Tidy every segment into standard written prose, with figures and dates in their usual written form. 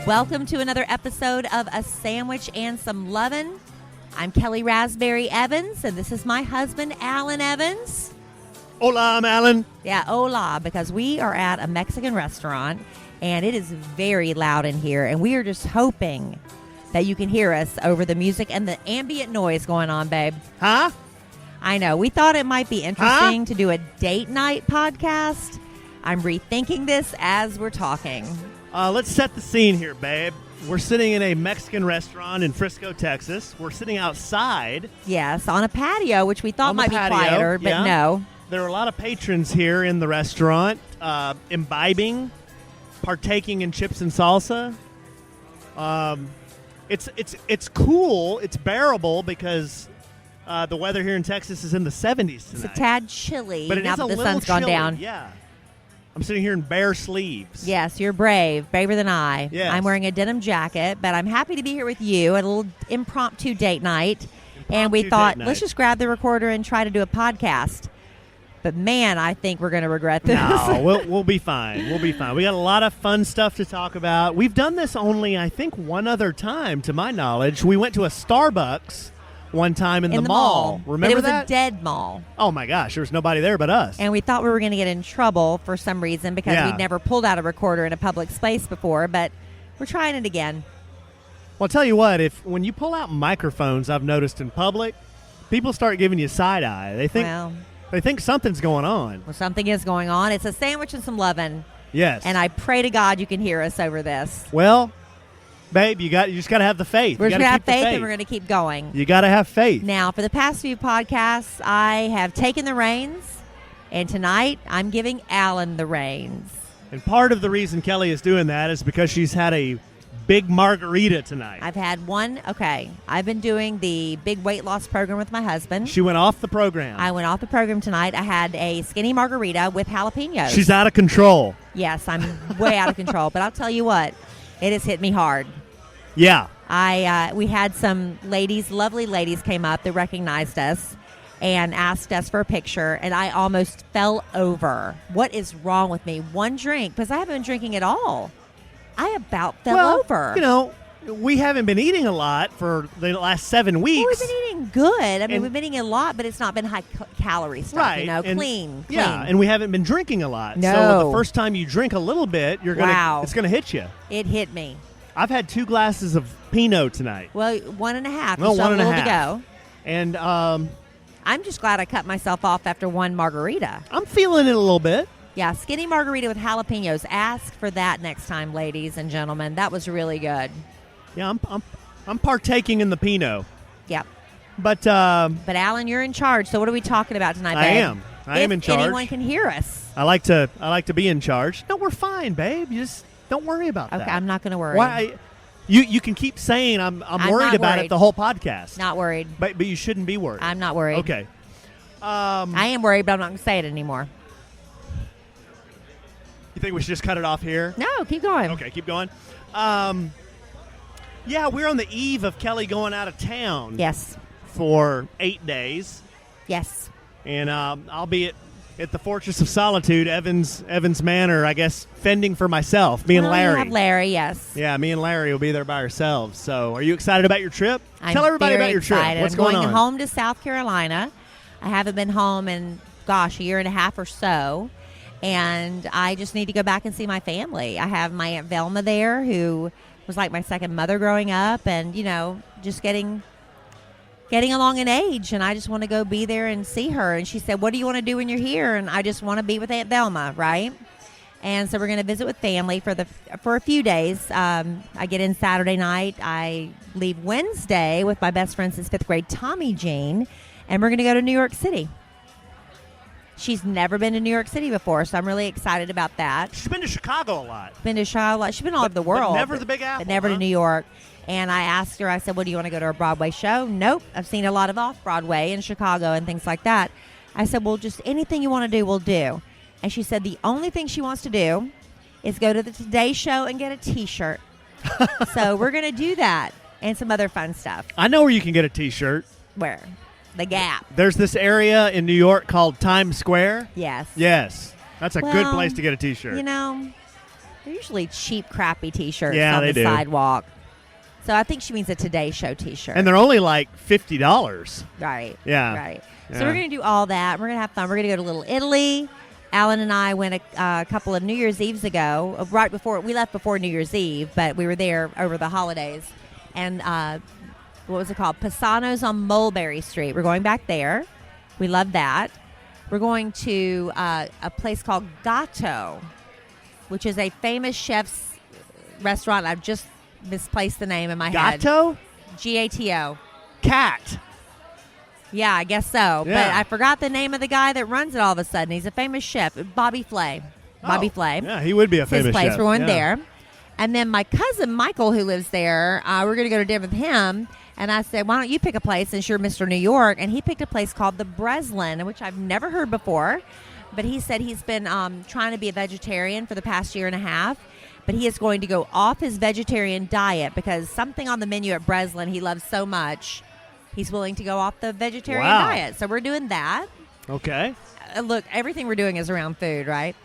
Welcome to another episode of A Sandwich and Some Lovin'. I'm Kelly Raspberry Evans, and this is my husband, Alan Evans. Hola, I'm Alan. Yeah, hola, because we are at a Mexican restaurant, and it is very loud in here, and we are just hoping that you can hear us over the music and the ambient noise going on, babe. Huh? I know. We thought it might be interesting to do a date night podcast. I'm rethinking this as we're talking. Let's set the scene here, babe. We're sitting in a Mexican restaurant in Frisco, Texas. We're sitting outside. Yes, on a patio, which we thought might be patio, quieter, but yeah. no. There are a lot of patrons here in the restaurant, imbibing, partaking in chips and salsa. It's cool. It's bearable because the weather here in Texas is in the 70s tonight. It's a tad chilly but it now is that a the little sun's gone chilly, down. Yeah. I'm sitting here in bare sleeves. Yes, you're brave, braver than I. Yes. I'm wearing a denim jacket, but I'm happy to be here with you at a little impromptu date night. And we thought, let's just grab the recorder and try to do a podcast. But man, I think we're going to regret this. No, we'll be fine. We'll be fine. We got a lot of fun stuff to talk about. We've done this only, I think, one other time, to my knowledge. We went to a Starbucks one time in the mall. Remember but it was that? a dead mall. Oh, my gosh. There was nobody there but us. And we thought we were going to get in trouble for some reason because we'd never pulled out a recorder in a public space before, but we're trying it again. Well, I'll tell you what. When you pull out microphones, I've noticed in public, people start giving you side-eye. They think something's going on. Well, something is going on. It's a sandwich and some lovin'. Yes. And I pray to God you can hear us over this. Well, babe, you just got to have the faith. We're just going to have faith and we're going to keep going. You got to have faith. Now, for the past few podcasts, I have taken the reins, and tonight I'm giving Alan the reins. And part of the reason Kelly is doing that is because she's had a big margarita tonight. I've had one. Okay. I've been doing the big weight loss program with my husband. She went off the program. I went off the program tonight. I had a skinny margarita with jalapenos. She's out of control. Yes, I'm way out of control. But I'll tell you what, it has hit me hard. Yeah. We had some ladies, lovely ladies came up that recognized us and asked us for a picture, and I almost fell over. What is wrong with me? One drink, because I haven't been drinking at all. I about fell over. You know, we haven't been eating a lot for the last 7 weeks. Well, we've been eating good. I mean, we've been eating a lot, but it's not been high-calorie stuff, right. Clean. Yeah, and we haven't been drinking a lot. No. So the first time you drink a little bit, it's going to hit you. It hit me. I've had 2 glasses of Pinot tonight. Well, 1.5. Well, you still have 1.5. a little to go. And I'm just glad I cut myself off after one margarita. I'm feeling it a little bit. Yeah, skinny margarita with jalapenos. Ask for that next time, ladies and gentlemen. That was really good. Yeah, I'm partaking in the Pinot. Yep. But Alan, you're in charge. So what are we talking about tonight, babe? I am in charge. If anyone can hear us. I like to be in charge. No, we're fine, babe. You just don't worry about that. Okay, I'm not going to worry. Why? You can keep saying I'm worried about it the whole podcast. Not worried. But you shouldn't be worried. I'm not worried. Okay. I am worried, but I'm not going to say it anymore. You think we should just cut it off here? No, keep going. Okay, keep going. Yeah, we're on the eve of Kelly going out of town. Yes. For 8 days. Yes. And I'll be at the Fortress of Solitude, Evans Manor, I guess, fending for myself. Me and Larry. You have Larry, yes. Yeah, me and Larry will be there by ourselves. So, are you excited about your trip? I'm Tell everybody very about your excited. trip. What's going on? I'm going home to South Carolina. I haven't been home in, a year and a half or so. And I just need to go back and see my family. I have my Aunt Velma there, who was like my second mother growing up, and, just getting along in age, and I just want to go be there and see her. And she said, what do you want to do when you're here? And I just want to be with Aunt Velma, right? And so we're going to visit with family for a few days. I get in Saturday night. I leave Wednesday with my best friend since 5th grade, Tommy Jean, and we're going to go to New York City. She's never been to New York City before, so I'm really excited about that. She's been to Chicago a lot. She's been all over the world. But never the Big Apple. But never to New York. And I asked her, I said, well, do you want to go to a Broadway show? Nope. I've seen a lot of off-Broadway in Chicago and things like that. I said, well, just anything you want to do, we'll do. And she said the only thing she wants to do is go to the Today Show and get a T-shirt. So we're going to do that and some other fun stuff. I know where you can get a T-shirt. Where? The Gap. There's this area in New York called Times Square. Yes. Yes. That's a good place to get a T-shirt. They're usually cheap, crappy T-shirts Yeah, on they the do. sidewalk. So I think she means a Today Show T-shirt. And they're only like $50. Right. Yeah. Right. Yeah. So we're going to do all that. We're going to have fun. We're going to go to Little Italy. Alan and I went a couple of New Year's Eves ago, right before we left before New Year's Eve, but we were there over the holidays. And what was it called? Pisano's on Mulberry Street. We're going back there. We love that. We're going to a place called Gatto, which is a famous chef's restaurant. I've just misplaced the name in my head. Gatto? Gato. Cat. Yeah, I guess so. Yeah. But I forgot the name of the guy that runs it all of a sudden. He's a famous chef, Bobby Flay. Bobby Flay. Yeah, he would be a It's his famous place. chef. We're going Yeah. there. And then my cousin Michael, who lives there, we're going to go to dinner with him. And I said, why don't you pick a place since you're Mr. New York? And he picked a place called the Breslin, which I've never heard before. But he said he's been trying to be a vegetarian for the past year and a half. But he is going to go off his vegetarian diet because something on the menu at Breslin he loves so much, he's willing to go off the vegetarian diet. So we're doing that. Okay. Look, everything we're doing is around food, right?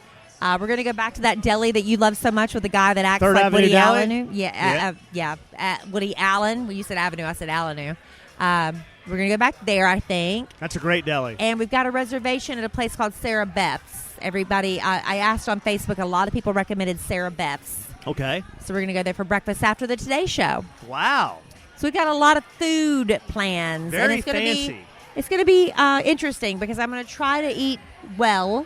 We're going to go back to that deli that you love so much with the guy that acts Third like Avenue Woody Deli? Allen. Yeah. Woody Allen. Well, you said Avenue. I said Avenue. We're going to go back there, I think. That's a great deli. And we've got a reservation at a place called Sarah Beth's. Everybody, I asked on Facebook, a lot of people recommended Sarah Beth's. Okay. So we're going to go there for breakfast after the Today Show. Wow. So we've got a lot of food plans. Very and it's gonna fancy. It's going to be interesting because I'm going to try to eat well.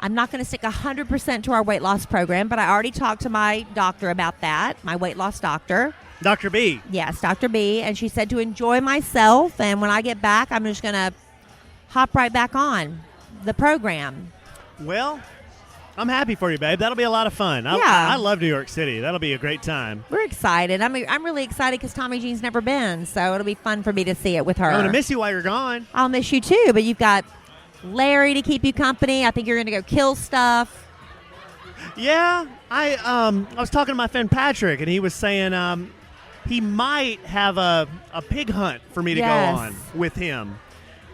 I'm not going to stick 100% to our weight loss program, but I already talked to my doctor about that, my weight loss doctor. Dr. B. Yes, Dr. B. And she said to enjoy myself. And when I get back, I'm just going to hop right back on the program. Well, I'm happy for you, babe. That'll be a lot of fun. I love New York City. That'll be a great time. We're excited. I'm really excited because Tommy Jean's never been, so it'll be fun for me to see it with her. I'm going to miss you while you're gone. I'll miss you too, but you've got Larry to keep you company. I think you're going to go kill stuff. Yeah. I was talking to my friend Patrick, and he was saying he might have a pig hunt for me to go on with him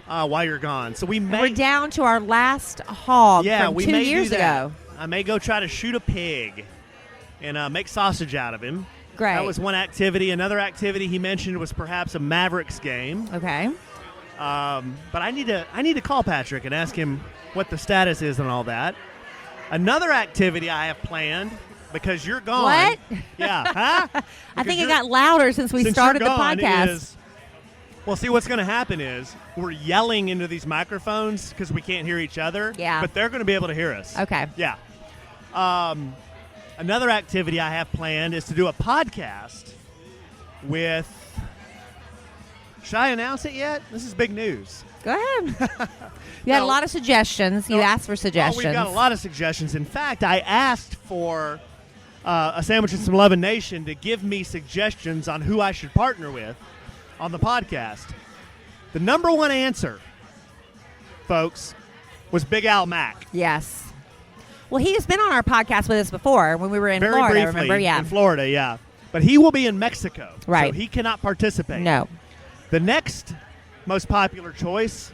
while you're gone. So we're down to our last hog from we 2 may years do that. ago. I may go try to shoot a pig and make sausage out of him. Great. That was one activity. Another activity he mentioned was perhaps a Mavericks game. Okay. But I need to call Patrick and ask him what the status is and all that. Another activity I have planned because you're gone. What? Yeah. Huh? I think it got louder since we started the podcast. Well, see, what's going to happen is we're yelling into these microphones because we can't hear each other. Yeah. But they're going to be able to hear us. Okay. Yeah. Another activity I have planned is to do a podcast with... Should I announce it yet? This is big news. Go ahead. You had a lot of suggestions. You asked for suggestions. We've got a lot of suggestions. In fact, I asked for a Sandwich and Some Lovin' Nation to give me suggestions on who I should partner with on the podcast. The number one answer, folks, was Big Al Mack. Yes. Well, he has been on our podcast with us before when we were in Very Florida, briefly, remember? Yeah. in Florida, yeah. But he will be in Mexico. Right. So he cannot participate. No. The next most popular choice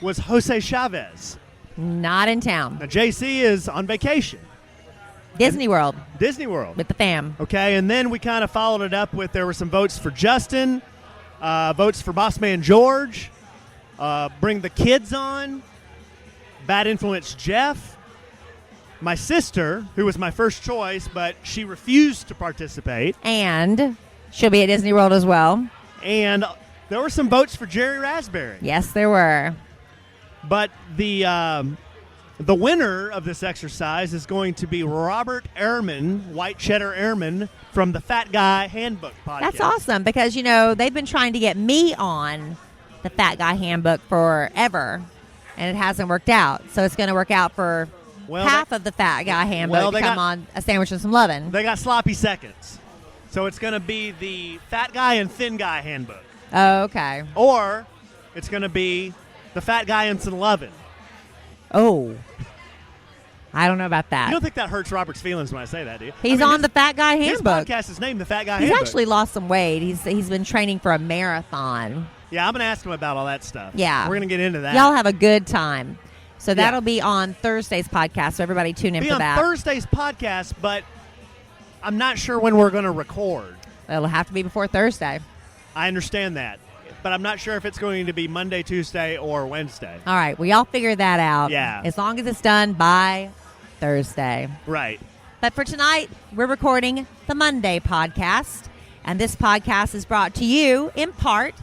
was Jose Chavez. Not in town. Now, JC is on vacation. Disney World Disney World. with the fam. Okay, and then we kind of followed it up with there were some votes for Justin, votes for Boss Man George, Bring the Kids On, Bad Influence Jeff, my sister, who was my first choice, but she refused to participate. And she'll be at Disney World as well. And there were some votes for Jerry Raspberry. Yes, there were. But the winner of this exercise is going to be Robert Ehrman, White Cheddar Ehrman, from the Fat Guy Handbook podcast. That's awesome because, they've been trying to get me on the Fat Guy Handbook forever, and it hasn't worked out. So it's going to work out for half of the Fat Guy Handbook to come on A Sandwich and Some Lovin'. They got sloppy seconds. So it's going to be the Fat Guy and Thin Guy Handbook. Oh, okay. Or it's going to be the Fat Guy and Some Lovin'. Oh. I don't know about that. You don't think that hurts Robert's feelings when I say that, do you? He's on the Fat Guy His Handbook. podcast is named the Fat Guy He's Handbook. actually lost some weight. He's been training for a marathon. Yeah, I'm going to ask him about all that stuff. Yeah. We're going to get into that. Y'all have a good time. So that'll be on Thursday's podcast, so everybody tune in for that. Be on Thursday's podcast, but I'm not sure when we're going to record. It'll have to be before Thursday. I understand that. But I'm not sure if it's going to be Monday, Tuesday, or Wednesday. All right. We all figure that out. Yeah. As long as it's done by Thursday. Right. But for tonight, we're recording the Monday podcast. And this podcast is brought to you in part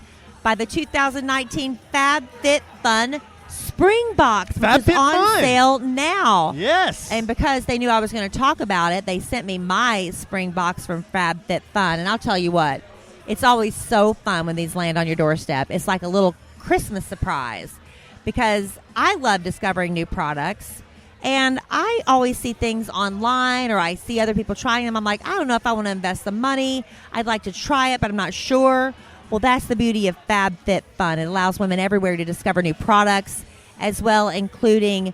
by the 2019 FabFitFun Spring Box, which is on sale now. Yes. And because they knew I was going to talk about it, they sent me my Spring Box from FabFitFun. And I'll tell you what, it's always so fun when these land on your doorstep. It's like a little Christmas surprise because I love discovering new products. And I always see things online or I see other people trying them. I'm like, I don't know if I want to invest the money. I'd like to try it, but I'm not sure. Well, that's the beauty of FabFitFun. It allows women everywhere to discover new products, as well including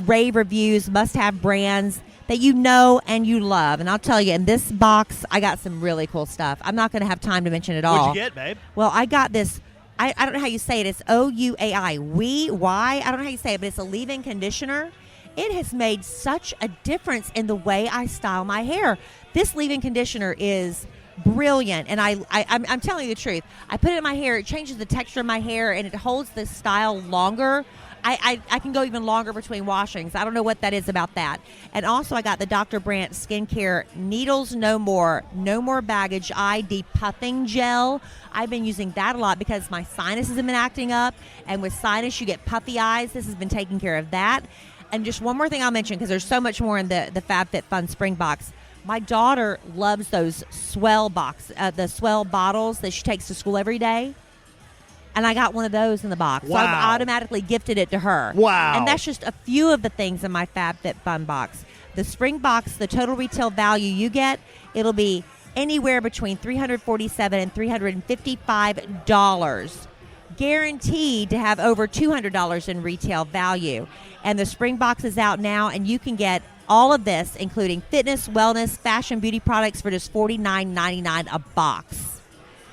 rave reviews, must-have brands that you know and you love. And I'll tell you, in this box, I got some really cool stuff. I'm not going to have time to mention it all. What'd you get, babe? Well, I got this. I don't know how you say it. It's OUAI. I don't know how you say it, but it's a leave-in conditioner. It has made such a difference in the way I style my hair. This leave-in conditioner is brilliant, and I'm telling you the truth. I put it in my hair. It changes the texture of my hair, and it holds the style longer. I can go even longer between washings. I don't know what that is about that. And also, I got the Dr. Brandt Skincare Needles No More Baggage Eye Depuffing Gel. I've been using that a lot because my sinuses have been acting up. And with sinus, you get puffy eyes. This has been taking care of that. And just one more thing I'll mention, because there's so much more in the FabFitFun Spring Box. My daughter loves those the swell bottles that she takes to school every day. And I got one of those in the box. Wow. So I automatically gifted it to her. Wow. And that's just a few of the things in my FabFitFun box. The Spring Box, the total retail value you get, it'll be anywhere between $347 and $355. Guaranteed to have over $200 in retail value. And the Spring Box is out now, and you can get all of this, including fitness, wellness, fashion, beauty products for just $49.99 a box.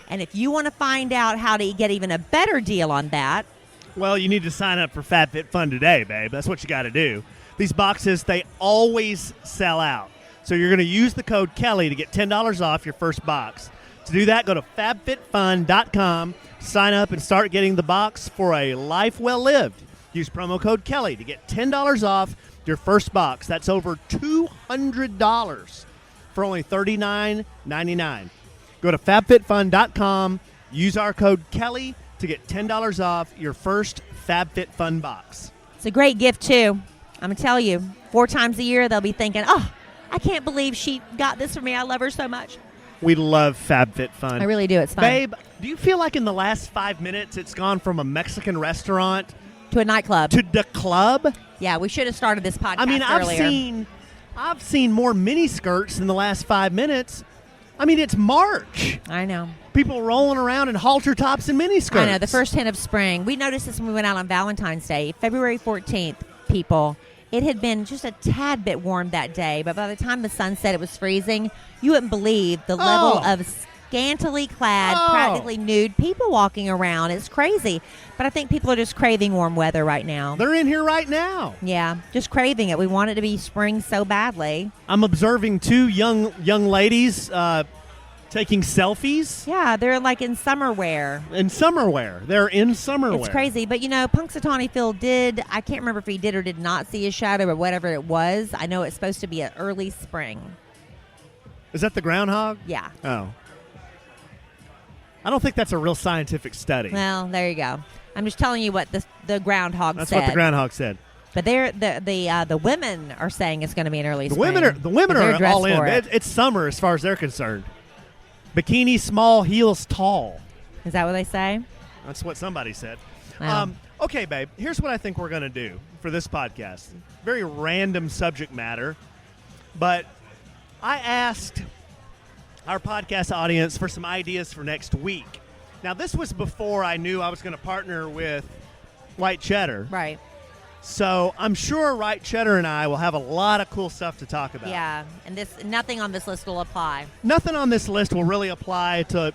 And if you want to find out how to get even a better deal on that, well, you need to sign up for FabFitFun today, babe. That's what you got to do. These boxes, they always sell out. So you're going to use the code Kelly to get $10 off your first box. To do that, go to fabfitfun.com, sign up, and start getting the box for a life well lived. Use promo code Kelly to get $10 off your first box. That's over $200 for only $39.99. Go to fabfitfun.com, use our code Kelly to get $10 off your first FabFitFun box. It's a great gift, too. I'm going to tell you, 4 times a year, they'll be thinking, oh, I can't believe she got this for me. I love her so much. We love FabFitFun. I really do. It's fun. Babe, do you feel like in the last 5 minutes it's gone from a Mexican restaurant to a nightclub? To the club? Yeah, we should have started this podcast earlier. I've seen more mini skirts in the last 5 minutes. I mean, it's March. I know. People rolling around in halter tops and mini skirts. I know, the first hint of spring. We noticed this when we went out on Valentine's Day, February 14th, people. It had been just a tad bit warm that day, but by the time the sun set, it was freezing. You wouldn't believe the level of scantily clad, practically nude people walking around. It's crazy. But I think people are just craving warm weather right now. They're in here right now. Yeah, just craving it. We want it to be spring so badly. I'm observing 2 young ladies taking selfies. Yeah, they're like in summer wear. They're in summer wear. It's crazy. But, Punxsutawney Phil I can't remember if he did or did not see a shadow or whatever it was. I know it's supposed to be an early spring. Is that the groundhog? Yeah. Oh. I don't think that's a real scientific study. Well, there you go. I'm just telling you what the groundhog said. That's what the groundhog said. But the women are saying it's going to be an early spring. The women are all in. It's summer as far as they're concerned. Bikini small, heels tall. Is that what they say? That's what somebody said. Wow. Okay, babe. Here's what I think we're going to do for this podcast. Very random subject matter, but I asked our podcast audience for some ideas for next week. Now, this was before I knew I was going to partner with White Cheddar. Right. So I'm sure White Cheddar and I will have a lot of cool stuff to talk about. Yeah, and nothing on this list will apply. Nothing on this list will really apply to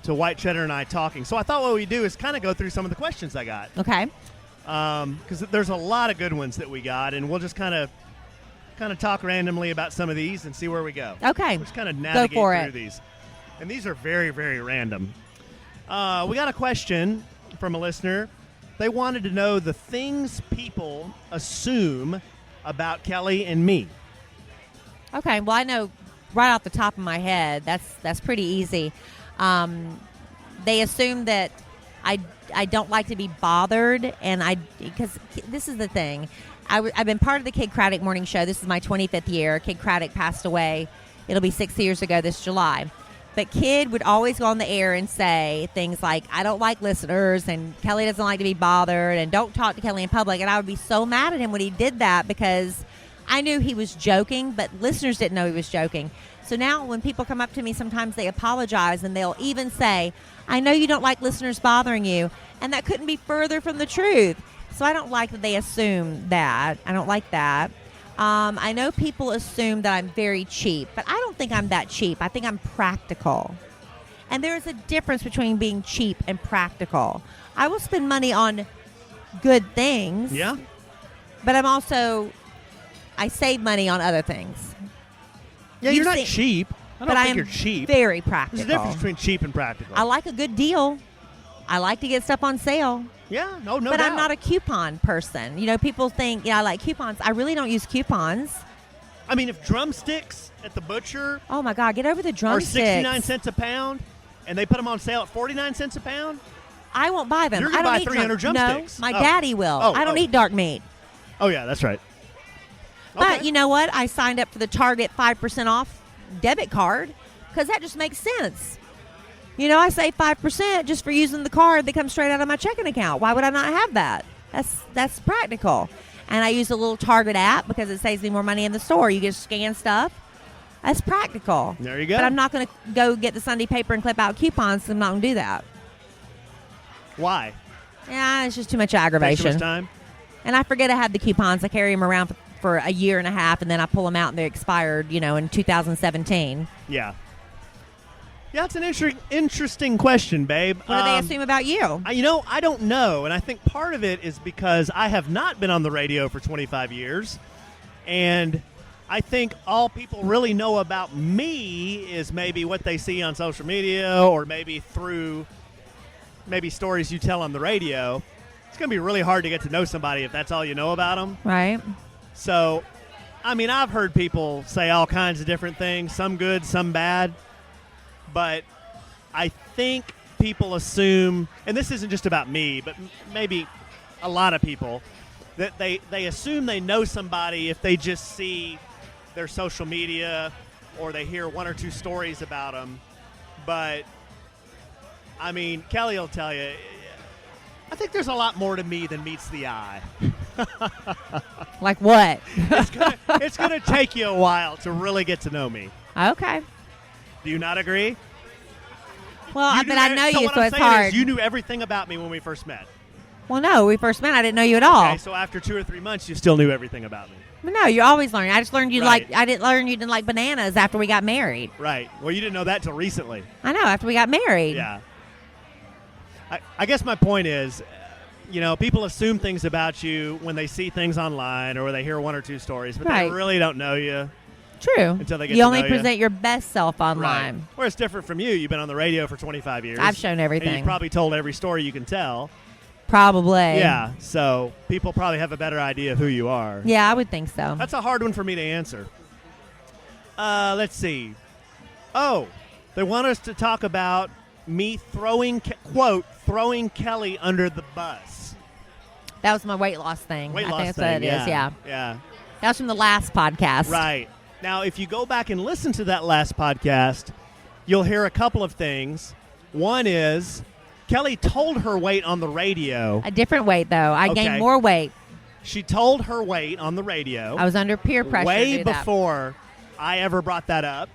White Cheddar and I talking. So I thought what we do is kind of go through some of the questions I got. Okay. Because there's a lot of good ones that we got, and we'll just kind of kind of talk randomly about some of these and see where we go. Okay. Just kind of navigate for through it. these. And these are very, very random. We got a question from a listener. They wanted to know the things people assume about Kelly and me. Okay. Well, I know right off the top of my head, that's pretty easy. They assume that I don't like to be bothered, and because this is the thing. I've been part of the Kid Craddock morning show. This is my 25th year. Kid Craddock passed away. It'll be 6 years ago this July. But Kid would always go on the air and say things like, I don't like listeners, and Kelly doesn't like to be bothered, and don't talk to Kelly in public. And I would be so mad at him when he did that because I knew he was joking, but listeners didn't know he was joking. So now when people come up to me, sometimes they apologize, and they'll even say, I know you don't like listeners bothering you, and that couldn't be further from the truth. So I don't like that they assume that. I don't like that. I know people assume that I'm very cheap, but I don't think I'm that cheap. I think I'm practical. And there is a difference between being cheap and practical. I will spend money on good things. Yeah. But I save money on other things. Yeah, you're not cheap. I don't think you're cheap. Very practical. There's a difference between cheap and practical. I like a good deal. I like to get stuff on sale. Yeah, no but doubt. I'm not a coupon person. You know, people think, I like coupons. I really don't use coupons. I mean, if drumsticks at the butcher Oh, my God. Get over the drumsticks. are 69 cents a pound, and they put them on sale at 49 cents a pound, I won't buy them. You're I going to don't buy eat 300 drumsticks. No, my daddy will. Oh, I don't eat dark meat. Oh, yeah, that's right. But Okay. you know what? I signed up for the Target 5% off debit card because that just makes sense. You know, I save 5% just for using the card that comes straight out of my checking account. Why would I not have that? That's practical. And I use a little Target app because it saves me more money in the store. You just scan stuff. That's practical. There you go. But I'm not going to go get the Sunday paper and clip out coupons. So I'm not going to do that. Why? Yeah, it's just too much Takes too aggravation. much time? And I forget I have the coupons. I carry them around for a year and a half, and then I pull them out, and they're expired, in 2017. Yeah. Yeah, it's an interesting question, babe. What do they assume about you? I don't know, and I think part of it is because I have not been on the radio for 25 years, and I think all people really know about me is maybe what they see on social media or maybe through stories you tell on the radio. It's going to be really hard to get to know somebody if that's all you know about them. Right. So, I've heard people say all kinds of different things, some good, some bad. But I think people assume, and this isn't just about me, but maybe a lot of people, that they assume they know somebody if they just see their social media or they hear one or two stories about them. But, Kelly will tell you, I think there's a lot more to me than meets the eye. Like what? It's gonna take you a while to really get to know me. Okay. Do you not agree? Well, I know you, what so I'm it's saying hard. is you knew everything about me when we first met. Well, no, we first met. I didn't know you at all. Okay, so after 2 or 3 months, you still knew everything about me. No, you always learn. I just learned you Right. I didn't learn you didn't like bananas after we got married. Right. Well, you didn't know that till recently. I know, after we got married. Yeah. I guess my point is, people assume things about you when they see things online or they hear one or two stories, but Right. they really don't know you. True. Until they get you to only know you. present your best self online. Right. Whereas different from you, you've been on the radio for 25 years. I've shown everything. And you've probably told every story you can tell. Probably. Yeah, so people probably have a better idea of who you are. Yeah, I would think so. That's a hard one for me to answer. Let's see. Oh, they want us to talk about me throwing Kelly under the bus. That was my weight loss thing. Weight I loss think that's thing, what it is, yeah. Yeah. That was from the last podcast. Right. Now, if you go back and listen to that last podcast, you'll hear a couple of things. One is Kelly told her weight on the radio. A different weight, though. I gained more weight. She told her weight on the radio. I was under peer pressure way to do that. before I ever brought that up.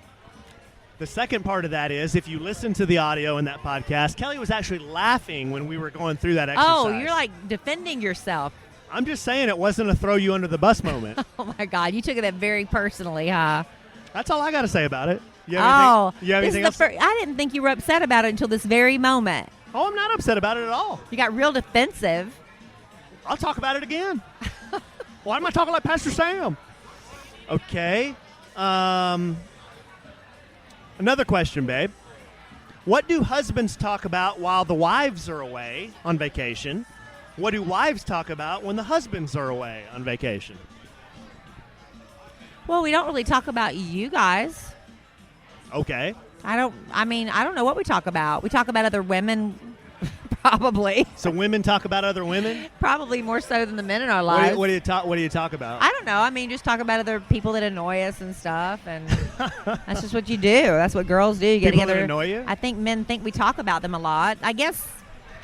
The second part of that is, if you listen to the audio in that podcast, Kelly was actually laughing when we were going through that exercise. Oh, you're like defending yourself. I'm just saying it wasn't a throw you under the bus moment. Oh, my God. You took it very personally, huh? That's all I got to say about it. You have anything else? I didn't think you were upset about it until this very moment. Oh, I'm not upset about it at all. You got real defensive. I'll talk about it again. Why am I talking like Pastor Sam? Okay. Another question, babe. What do husbands talk about while the wives are away on vacation? What do wives talk about when the husbands are away on vacation? Well, we don't really talk about you guys. Okay. I don't know what we talk about. We talk about other women, probably. So women talk about other women? Probably more so than the men in our lives. What do you talk about? I don't know. I mean, just talk about other people that annoy us and stuff, and that's just what you do. That's what girls do. You get People together. that annoy you? I think men think we talk about them a lot. I guess,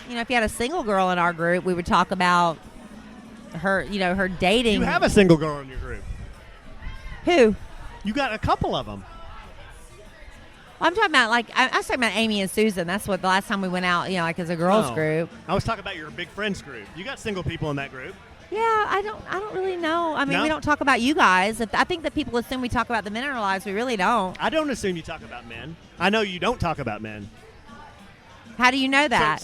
if you had a single girl in our group, we would talk about her, her dating. You have a single girl in your group. Who? You got a couple of them. I'm talking about I was talking about Amy and Susan. That's what the last time we went out, as a girls group. I was talking about your big friends group. You got single people in that group. Yeah, I don't really know. I mean, No? we don't talk about you guys. I think that people assume we talk about the men in our lives. We really don't. I don't assume you talk about men. I know you don't talk about men. How do you know that?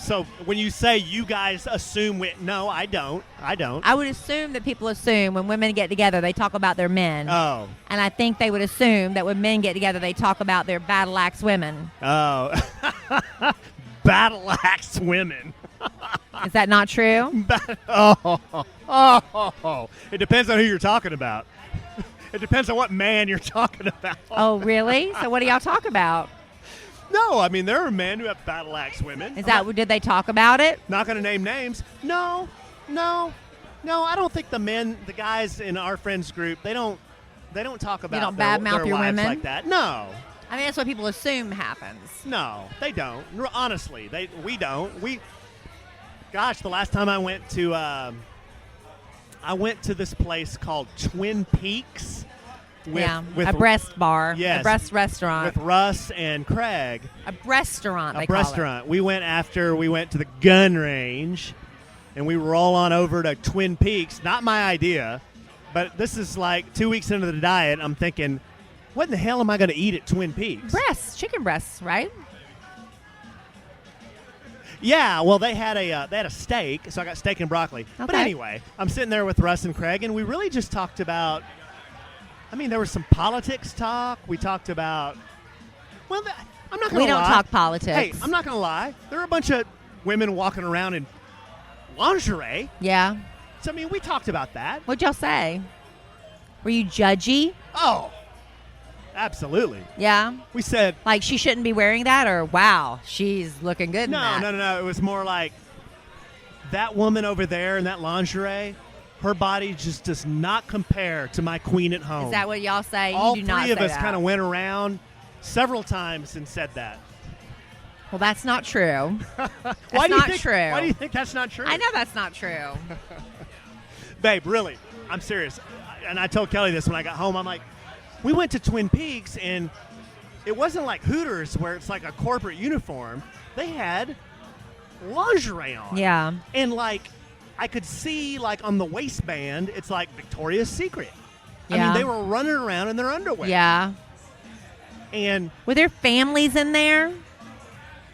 So when you say you guys assume, no, I don't. I would assume that people assume when women get together, they talk about their men. Oh. And I think they would assume that when men get together, they talk about their battle axe women. Oh. Battle axe women. Is that not true? It depends on who you're talking about. It depends on what man you're talking about. Oh, really? So what do y'all talk about? No, I mean, there are men who have battle axe women. Did they talk about it? Not going to name names. No, I don't think the guys in our friends group, they don't talk about You don't their badmouth your wives women? like that. No. I mean, that's what people assume happens. No, they don't. Honestly, we don't. Gosh, the last time I went to this place called Twin Peaks. With a breast bar. Yes. A breast restaurant. With Russ and Craig. A restaurant, A restaurant. We went to the gun range, and we roll on over to Twin Peaks. Not my idea, but this is like 2 weeks into the diet. I'm thinking, what in the hell am I going to eat at Twin Peaks? Chicken breasts, right? Yeah, well, they had a steak, so I got steak and broccoli. Okay. But anyway, I'm sitting there with Russ and Craig, and we really just talked about. I mean, there was some politics talk. We talked about. Well, I'm not going to lie. We don't talk politics. Hey, I'm not going to lie. There are a bunch of women walking around in lingerie. Yeah. So I mean, we talked about that. What'd y'all say? Were you judgy? Oh, absolutely. Yeah. We said like she shouldn't be wearing that, or wow, she's looking good. No. It was more like that woman over there in that lingerie. Her body just does not compare to my queen at home. Is that what y'all say? All you do not three of say us that. kind of went around several times and said that. Well, that's not true. Why do you not think, true. Why do you think that's not true? I know that's not true. Babe, really, I'm serious. And I told Kelly this when I got home. I'm like, we went to Twin Peaks, and it wasn't like Hooters where it's like a corporate uniform. They had lingerie on. Yeah. And like, I could see like on the waistband, it's like Victoria's Secret. Yeah. I mean, they were running around in their underwear. Yeah. And were there families in there?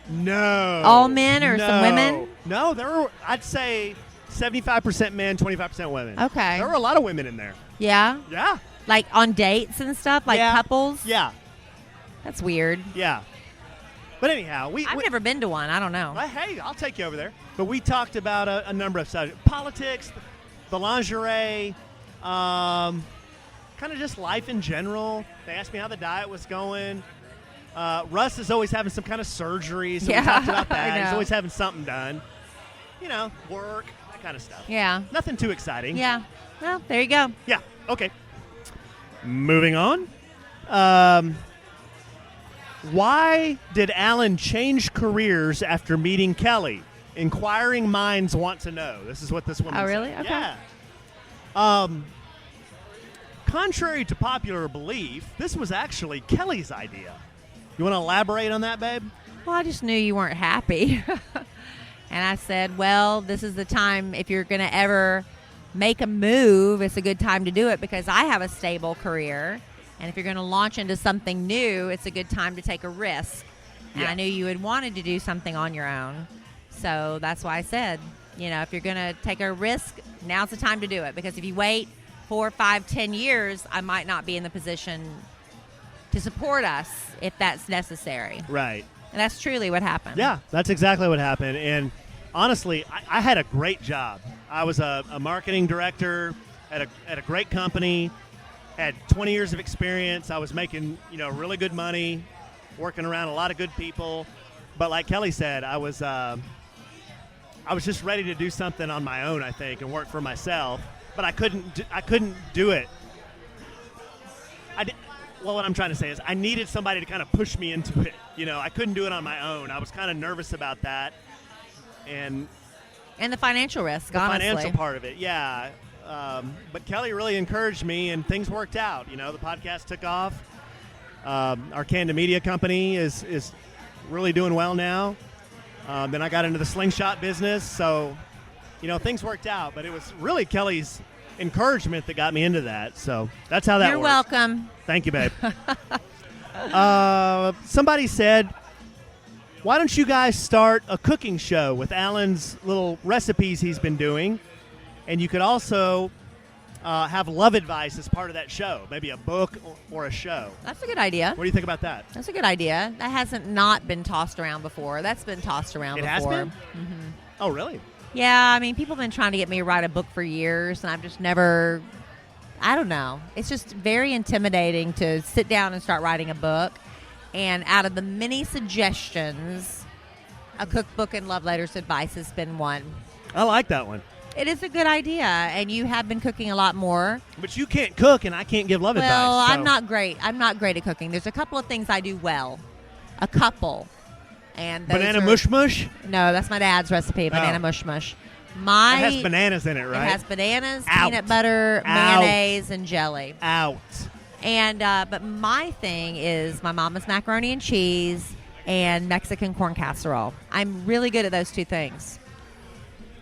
No. All men or some women? No, there were, I'd say 75% men, 25% women. Okay. There were a lot of women in there. Yeah? Yeah. Like on dates and stuff? Like couples? Yeah. That's weird. Yeah. But anyhow, I've never been to one. I don't know. Well, hey, I'll take you over there. But we talked about a number of subjects. Politics, the lingerie, kind of just life in general. They asked me how the diet was going. Russ is always having some kind of surgery, so we talked about that. He's always having something done. You know, work, that kind of stuff. Yeah. Nothing too exciting. Yeah. Well, there you go. Yeah, okay. Moving on. Why did Allen change careers after meeting Kelly? Inquiring minds want to know. This is what this woman said. Oh, really? Okay. Yeah. Contrary to popular belief, this was actually Kelly's idea. You want to elaborate on that, babe? Well, I just knew you weren't happy. And I said, well, this is the time, if you're going to ever make a move, it's a good time to do it because I have a stable career. And if you're going to launch into something new, it's a good time to take a risk. And I knew you had wanted to do something on your own. So that's why I said, if you're going to take a risk, now's the time to do it. Because if you wait 4, 5, 10 years, I might not be in the position to support us if that's necessary. Right. And that's truly what happened. Yeah, that's exactly what happened. And honestly, I had a great job. I was a marketing director at a great company, had 20 years of experience. I was making, really good money, working around a lot of good people. But like Kelly said, I was just ready to do something on my own, I think, and work for myself. But I couldn't do it. Well, what I'm trying to say is I needed somebody to kind of push me into it. I couldn't do it on my own. I was kind of nervous about that. And the financial risk, the honestly. financial part of it, yeah. But Kelly really encouraged me, and things worked out. The podcast took off. Our Canada Media company is really doing well now. Then I got into the slingshot business, so things worked out. But it was really Kelly's encouragement that got me into that. So that's how that You're worked. welcome. Thank you, babe. Somebody said, why don't you guys start a cooking show with Alan's little recipes he's been doing? And you could also have love advice as part of that show, maybe a book or a show. That's a good idea. What do you think about that? That's a good idea. That hasn't not been tossed around before. That's been tossed around before. It has been? Mm-hmm. Oh, really? Yeah, people have been trying to get me to write a book for years, and I've just never, I don't know. It's just very intimidating to sit down and start writing a book. And out of the many suggestions, a cookbook and love letters advice has been one. I like that one. It is a good idea, and you have been cooking a lot more. But you can't cook, and I can't give love advice. Well, So. I'm not great. I'm not great at cooking. There's a couple of things I do well. A couple. And those Banana are- mush mush? No, that's my dad's recipe, banana mush mush. It has bananas in it, right? It has bananas, Out. peanut butter, Out. mayonnaise, and jelly. Out. And but my thing is my mama's macaroni and cheese and Mexican corn casserole. I'm really good at those two things.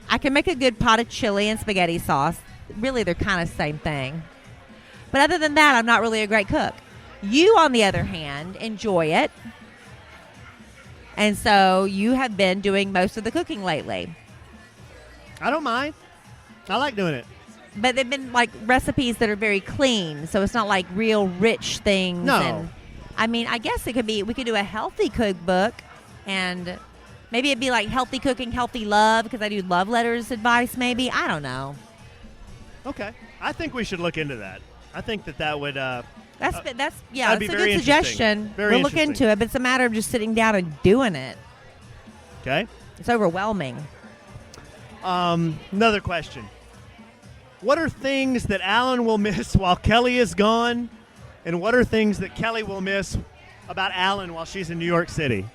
I can make a good pot of chili and spaghetti sauce. Really, they're kind of the same thing. But other than that, I'm not really a great cook. You, on the other hand, enjoy it. And so you have been doing most of the cooking lately. I don't mind. I like doing it. But they've been like recipes that are very clean, so it's not like real rich things. No. And, I guess it could be, we could do a healthy cookbook, and maybe it'd be like healthy cooking, healthy love, because I do love letters advice maybe. I don't know. Okay. I think we should look into that. I think that would... That's that'd that's be a very good interesting. suggestion. Very We'll look interesting. into it, but it's a matter of just sitting down and doing it. Okay. It's overwhelming. Another question. What are things that Alan will miss while Kelly is gone? And what are things that Kelly will miss about Alan while she's in New York City?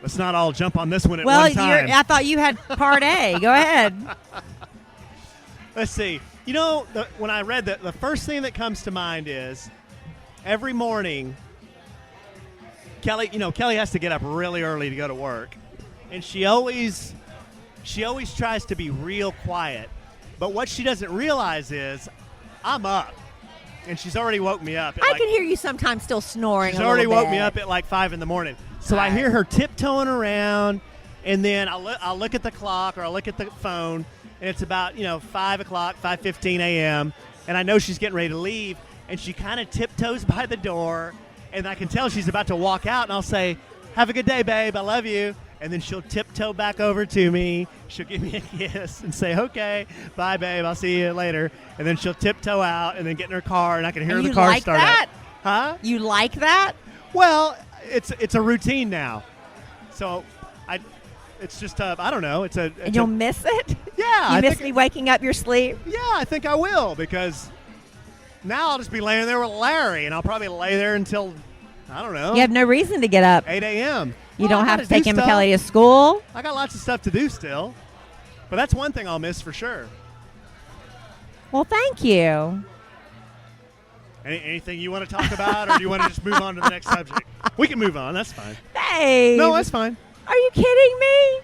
Let's not all jump on this one at one time. I thought you had part A. Go ahead. Let's see. When I read that, the first thing that comes to mind is every morning, Kelly has to get up really early to go to work. And she always tries to be real quiet. But what she doesn't realize is I'm up. And she's already woke me up. I can hear you sometimes still snoring. She's a already little woke me bit. up at like 5 in the morning. So All I hear right. her tiptoeing around, and then I'll look at the clock or I'll look at the phone, and it's about 5 o'clock, 5:15 a.m., and I know she's getting ready to leave, and she kind of tiptoes by the door, and I can tell she's about to walk out, and I'll say, "Have a good day, babe. I love you." And then she'll tiptoe back over to me. She'll give me a kiss and say, "Okay, bye, babe. I'll see you later." And then she'll tiptoe out and then get in her car, and I can hear And the you car like start that? up. Huh? You like that? Well, it's a routine now. So it's just I don't know. And you'll miss it? Yeah, You I miss think- me waking up your sleep? Yeah, I think I will, because now I'll just be laying there with Larry, and I'll probably lay there until, I don't know, You have no reason to get up. 8 a.m. You Well, don't I have gotta to take do him and stuff. Kelly to school. I got lots of stuff to do still. But that's one thing I'll miss for sure. Well, thank you. Anything you want to talk about, or do you want to just move on to the next subject? We can move on. That's fine. Babe. No, that's fine. Are you kidding me?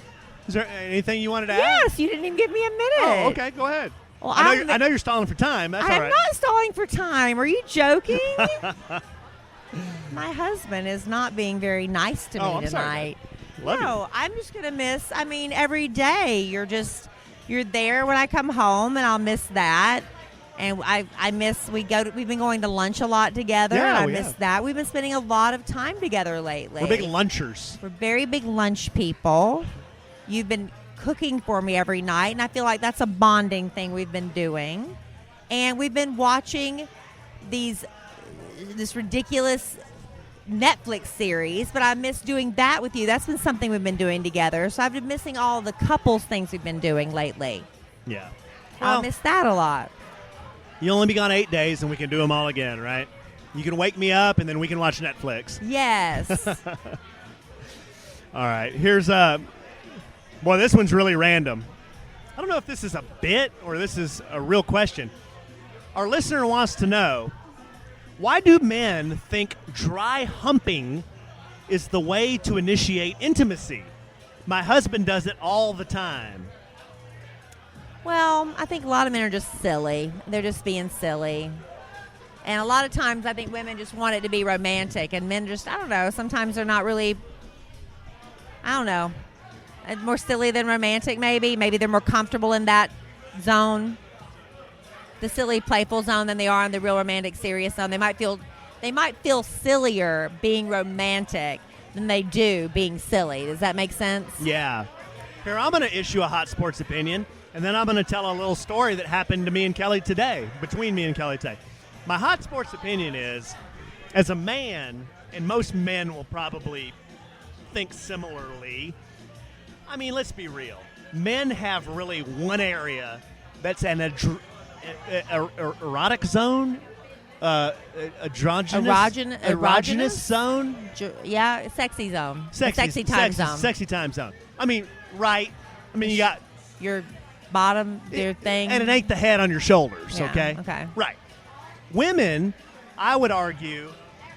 Is there anything you wanted to add? Yes, you didn't even give me a minute. Oh, okay. Go ahead. Well, I know you're stalling for time. That's all I'm right. not stalling for time. Are you joking? My husband is not being very nice to me I'm sorry, tonight. Love you. No, I'm just going to miss, every day you're just you're there when I come home, and I'll miss that. And I miss we've been going to lunch a lot together, and I miss that. We've been spending a lot of time together lately. We're big lunchers. We're very big lunch people. You've been cooking for me every night, and I feel like that's a bonding thing we've been doing. And we've been watching this ridiculous Netflix series, but I miss doing that with you. That's been something we've been doing together. So I've been missing all the couples things we've been doing lately. Yeah. Well, I miss that a lot. You'll only be gone 8 days, and we can do them all again, right? You can wake me up, and then we can watch Netflix. Yes. All right. Here's boy, this one's really random. I don't know if this is a bit or this is a real question. Our listener wants to know, why do men think dry humping is the way to initiate intimacy? My husband does it all the time. Well, I think a lot of men are just silly. They're just being silly. And a lot of times I think women just want it to be romantic, and men just, I don't know, sometimes they're not really, I don't know, more silly than romantic maybe. Maybe they're more comfortable in that zone, the silly, playful zone, than they are in the real romantic, serious zone. They might feel sillier being romantic than they do being silly. Does that make sense? Yeah. Here, I'm going to issue a hot sports opinion, and then I'm going to tell a little story that happened to me and Kelly today, between me and Kelly today. My hot sports opinion is, as a man, and most men will probably think similarly, I mean, let's be real. Men have really one area that's an erotic zone, erogenous zone. Yeah, sexy zone. Sexy time zone. Sexy time zone. I mean, right. I mean, you got your bottom, your thing. And it ain't the head on your shoulders, yeah, okay? Okay. Right. Women, I would argue,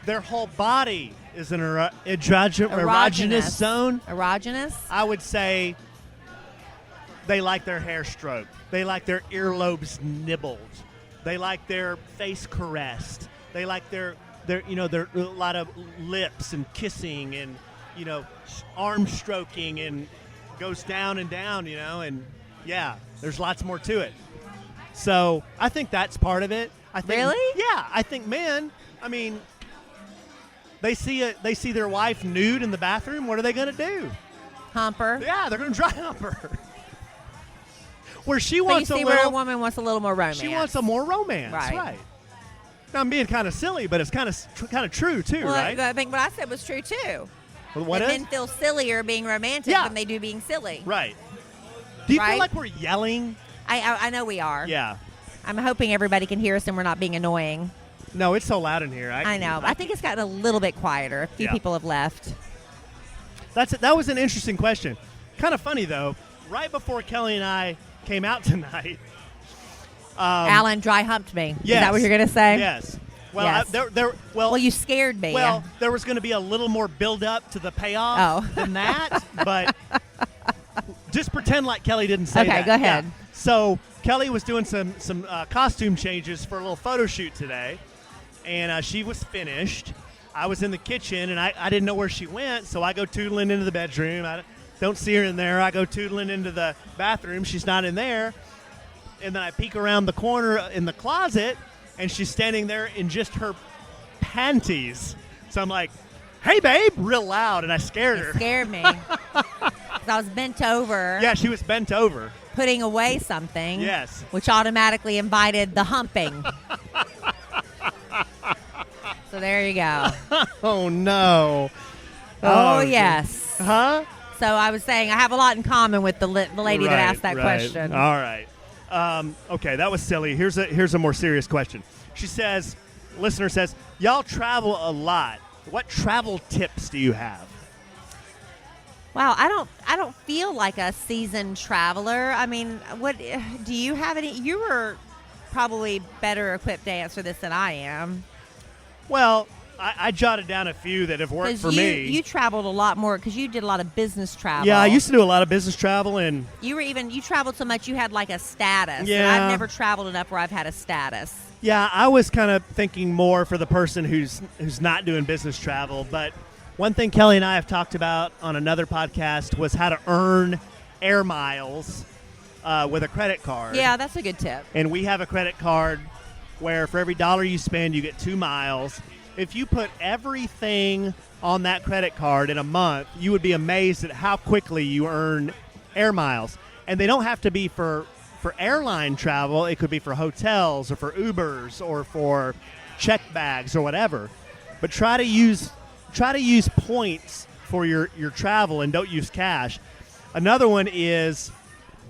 their whole body is an erogenous zone. Erogenous? I would say they like their hair stroked. They like their earlobes nibbled. They like their face caressed. They like their a lot of lips and kissing and, arm stroking, and goes down and down, and yeah, there's lots more to it. So I think that's part of it. Really? Yeah, I think men, I mean, they see their wife nude in the bathroom. What are they going to do? Hump her. Yeah, they're going to dry hump her. Where she but wants you see where a woman wants a little more romance. She wants a more romance, right? Now, I'm being kind of silly, but it's kind of true too, right? I think what I said was true too. Well, what is? Men feel sillier being romantic than they do being silly. Right. Do you feel like we're yelling? I know we are. Yeah. I'm hoping everybody can hear us and we're not being annoying. No, it's so loud in here. I know. I think it's gotten a little bit quieter. A few people have left. That was an interesting question. Kind of funny, though. Right before Kelly and I came out tonight, Alan dry humped me. Yes. Is that what you're going to say? Yes. Well, yes. Well, you scared me. Well, there was going to be a little more build-up to the payoff than that, but just pretend like Kelly didn't say that. Okay, go ahead. Yeah. So Kelly was doing some costume changes for a little photo shoot today, and she was finished. I was in the kitchen, and I didn't know where she went, so I go tootling into the bedroom. I don't see her in there. I go tootling into the bathroom. She's not in there. And then I peek around the corner in the closet, and she's standing there in just her panties. So I'm like, "Hey, babe," real loud, and I scared her. It scared me. 'Cause I was bent over. Yeah, she was bent over. Putting away something. Yes. Which automatically invited the humping. So there you go. Oh, no. Oh, yes. Huh? So I was saying I have a lot in common with the lady that asked that question. All right. Okay, that was silly. Here's a more serious question. She says, listener says, y'all travel a lot. What travel tips do you have? Wow, I don't feel like a seasoned traveler. I mean, what do you have any? You were probably better equipped to answer this than I am. Well, I jotted down a few that have worked for me. You traveled a lot more because you did a lot of business travel. Yeah, I used to do a lot of business travel, and you traveled so much you had like a status. Yeah, and I've never traveled enough where I've had a status. Yeah, I was kind of thinking more for the person who's not doing business travel. But one thing Kelly and I have talked about on another podcast was how to earn air miles with a credit card. Yeah, that's a good tip. And we have a credit card where for every dollar you spend, you get 2 miles. If you put everything on that credit card in a month, you would be amazed at how quickly you earn air miles. And they don't have to be for airline travel. It could be for hotels or for Ubers or for check bags or whatever. But try to use points for your travel and don't use cash. Another one is,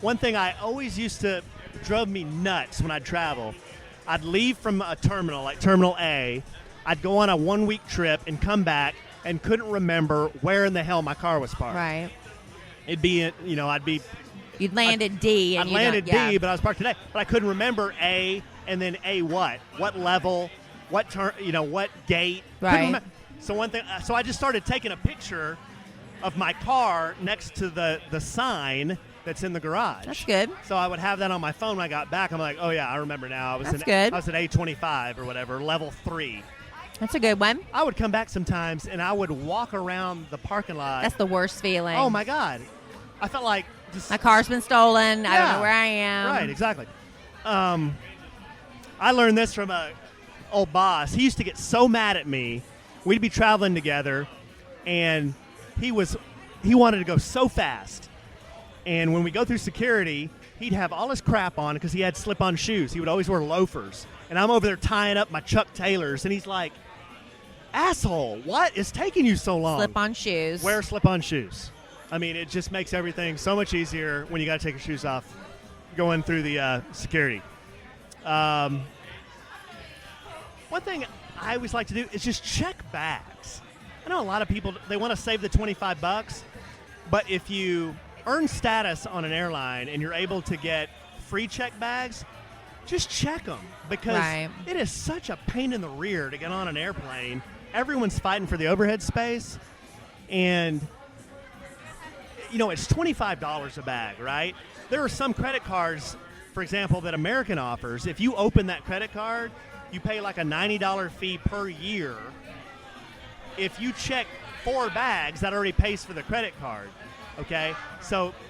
one thing I always used to drove me nuts when I'd travel. I'd leave from a terminal, like Terminal A. I'd go on a 1-week trip and come back and couldn't remember where in the hell my car was parked. Right. It'd be, You'd land at D. I'd land at D, but I was parked today. But I couldn't remember A and then A what? What level? What turn? What gate? Right. So I just started taking a picture of my car next to the sign that's in the garage. That's good. So I would have that on my phone when I got back. I'm like, oh yeah, I remember now. That's good. I was at A25 or whatever, level 3. That's a good one. I would come back sometimes and I would walk around the parking lot. That's the worst feeling. Oh my God. I felt like my car's been stolen. Yeah, I don't know where I am. Right, exactly. I learned this from a old boss. He used to get so mad at me. We'd be traveling together, and he wanted to go so fast. And when we go through security, he'd have all his crap on because he had slip-on shoes. He would always wear loafers. And I'm over there tying up my Chuck Taylors, and he's like, asshole, what is taking you so long? Slip-on shoes. Wear slip-on shoes. I mean, it just makes everything so much easier when you got to take your shoes off going through the security. One thing I always like to do is just check bags. I know a lot of people, they want to save the $25, but if you earn status on an airline and you're able to get free check bags, just check them because it is such a pain in the rear to get on an airplane. Everyone's fighting for the overhead space, and it's $25 a bag, right? There are some credit cards, for example, that American offers. If you open that credit card, you pay like a $90 fee per year. If you check 4 bags, that already pays for the credit card, okay?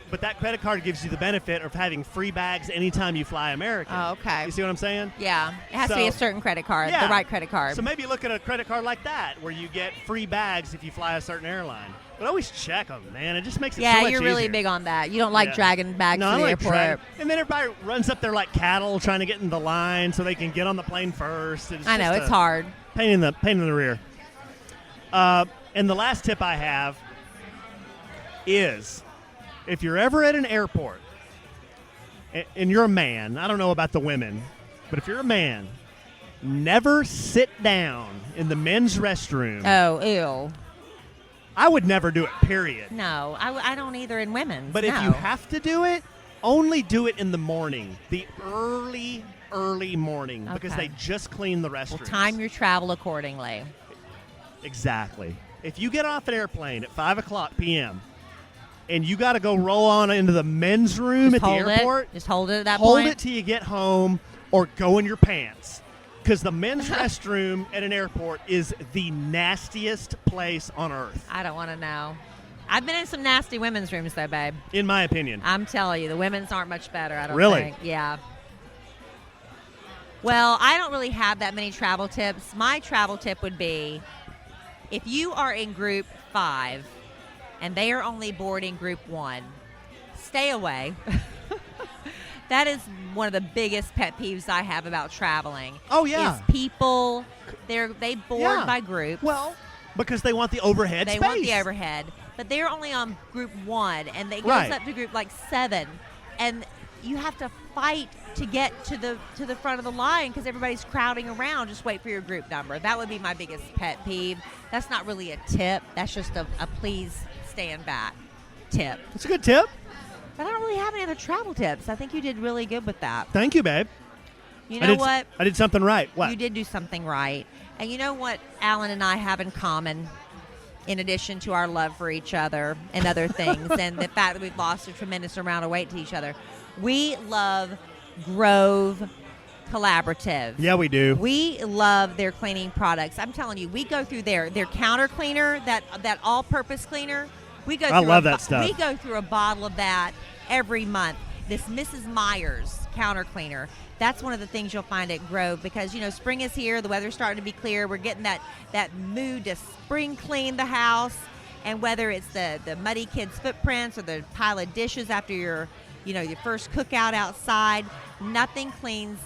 But that credit card gives you the benefit of having free bags anytime you fly American. Oh, okay. You see what I'm saying? Yeah. It has to be a certain credit card, the right credit card. So maybe look at a credit card like that where you get free bags if you fly a certain airline. But always check them, man. It just makes it so much easier. Yeah, you're really big on that. You don't like dragging bags to the airport. And then everybody runs up there like cattle trying to get in the line so they can get on the plane first. I know, it's hard. Pain in the rear. And the last tip I have is, if you're ever at an airport and you're a man, I don't know about the women, but if you're a man, never sit down in the men's restroom. Oh, ew. I would never do it, period. No, I don't either in women's. But if you have to do it, only do it in the morning, the early morning, because they just clean the restrooms. Well, time your travel accordingly. Exactly. If you get off an airplane at 5 o'clock p.m., and you got to go roll on into the men's room at the airport. Just hold it at that point. Hold it till you get home or go in your pants. Because the men's restroom at an airport is the nastiest place on earth. I don't want to know. I've been in some nasty women's rooms, though, babe. In my opinion. I'm telling you, the women's aren't much better, I don't think. Yeah. Well, I don't really have that many travel tips. My travel tip would be, if you are in group 5, and they are only boarding group 1, stay away. That is one of the biggest pet peeves I have about traveling. Oh, yeah. Is people, they board by group. Well, because they want the overhead space. They want the overhead. But they're only on group 1, and they goes up to group 7. And you have to fight to get to the front of the line because everybody's crowding around. Just wait for your group number. That would be my biggest pet peeve. That's not really a tip. That's just a please stand back tip. That's a good tip. But I don't really have any other travel tips. I think you did really good with that. Thank you, babe. You know what? I did something right. What? You did do something right. And you know what Alan and I have in common, in addition to our love for each other and other things, and the fact that we've lost a tremendous amount of weight to each other? We love Grove Collaborative. Yeah, we do. We love their cleaning products. I'm telling you, we go through their counter cleaner, that all-purpose cleaner. I love that stuff. We go through a bottle of that every month. this Mrs. Myers counter cleaner. That's one of the things you'll find at Grove because, spring is here. The weather's starting to be clear. We're getting that mood to spring clean the house. And whether it's the muddy kids' footprints or the pile of dishes after your first cookout outside, nothing cleans